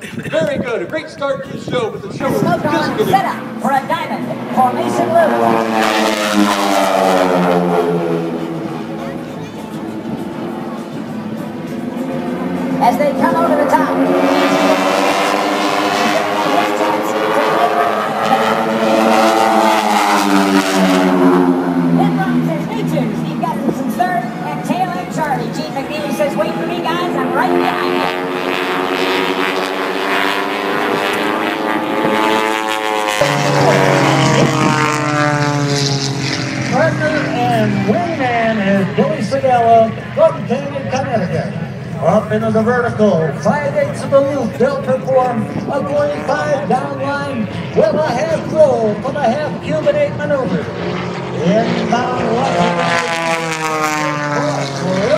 Very good. A great start to the show, but the show is just getting... Set up for a diamond formation loop. As they come over the top. Pit Rock says, me too. Steve Gustafson's third, and tail end Charlie. Gene McNeely says, wait for me, guys. I'm right behind you. Partner and wingman is Billy Segala from Canyon, Connecticut. Up into the vertical, 5/8 of the loop, they'll perform a 45 down line with a half roll for the half Cuban 8 maneuver. Inbound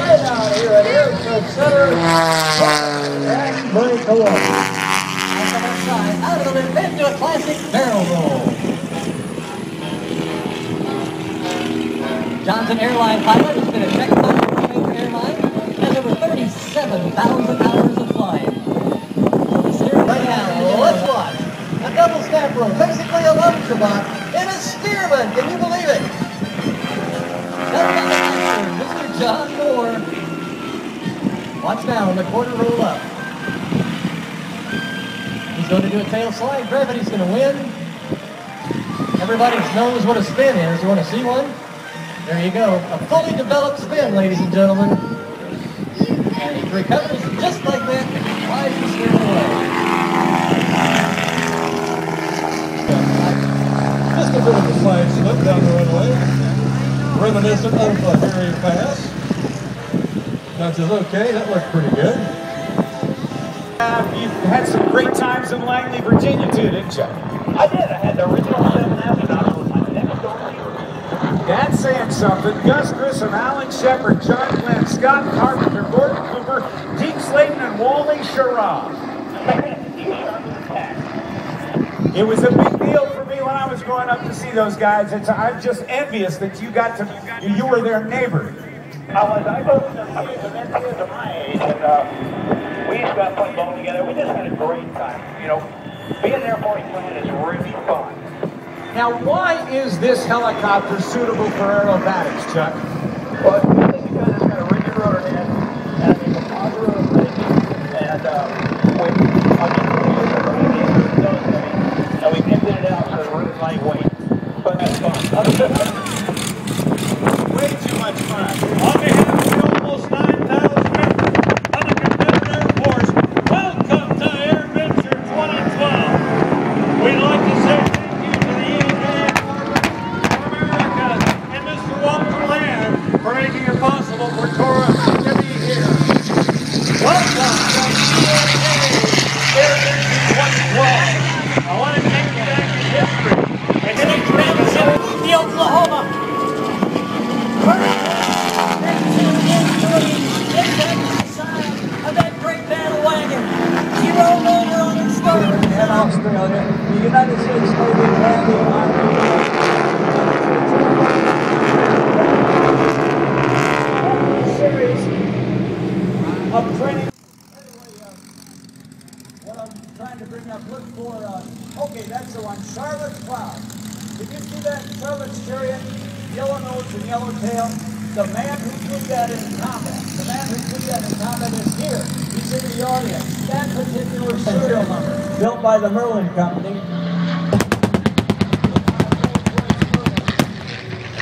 right out here at Airshow Center, and break away. On the left side, out of the loop, into a classic barrel roll. Johnson airline pilot has been a check pilot for a major airline, has over 37,000 hours of flying. Right now, let's watch a double snap roll, basically a love shabbat in a Spearman. Can you believe it? Mr. John Moore. Watch now on the quarter roll up. He's going to do a tail slide. Gravity's going to win. Everybody knows what a spin is. You want to see one? There you go. A fully developed spin, ladies and gentlemen. And he recovers just like that and flies the steering away. Just a bit of a side slip down the runway. Reminiscent of a very fast. That says, okay, that looked pretty good. You had some great times in Langley, Virginia, too, didn't you? I did. I had the original 7.5 on my next door neighbor. That's saying something. Gus Grissom, Alan Shepard, John Glenn, Scott Carpenter, Gordon Cooper, Deep Slayton, and Wally Sharab. It was a big deal for me when I was growing up to see those guys. I'm just envious that you were their neighbor. I was kids of my age, and we used to play ball together. We just had a great time. You know, being an Air Force plan is really fun. Now, why is this helicopter suitable for aerobatics, Chuck? Well, it's because it's got a rigid rotor head, and it's a positive rotor and we emptied it out so it's really lightweight. But that's fun. Way too much fun. On behalf of the almost 9,000 members of the Confederate Air Force, welcome to Air Venture 2012. We'd like to say thank you to the EAA America and Mr. Walter Land for making it possible for tourists to be here. Welcome to EAA Air Venture 2012. I want to take you back in history and then explain The Oklahoma. Of that great battle wagon. He rolled over on his stern. And Australia, the United States Navy and the Army. Series of training. What I'm trying to bring up, look for, okay, that's the one, Charlotte's Cloud. Did you see that Charlotte's chariot, yellow nose and yellow tail? The man who did that in combat, the man who did that in combat is here. He's in the audience. That particular serial number, built by the Merlin Company.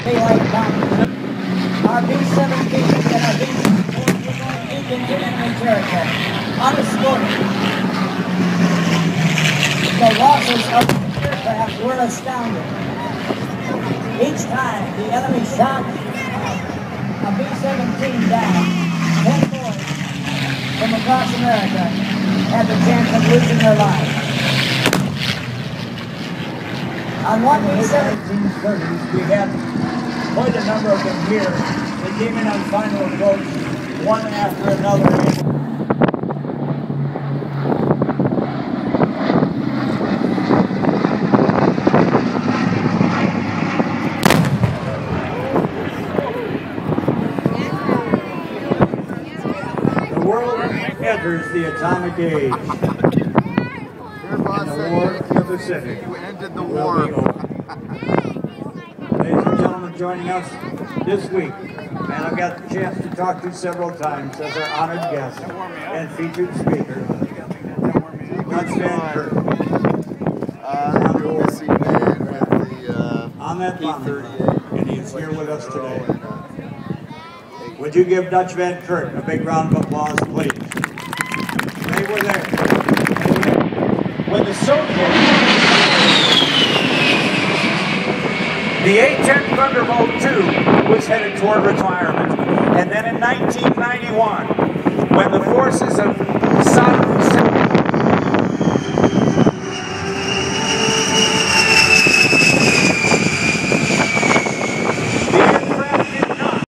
Daylight Company. Our B-17 and our B-4 into enemy territory. Unescorted. The losses of the aircraft were astounding. Each time the enemy shot a B-17 down, 10 boys from across America had the chance of losing their lives. On one B-1730s, we had quite a number of them here. They came in on final approach, one after another. The world enters the atomic age. Pacific. You ended the war. Ladies and gentlemen, joining us this week, and I've got the chance to talk to several times as our honored guest and featured speaker, Dutch Van Kirk. Missing man with the On that bomber, P-38. and he's here with us today. Would you give Dutch Van Kirk a big round of applause, please? They were there. When the Soviets, the A-10 Thunderbolt II was headed toward retirement. And then in 1991, when the forces of Saddam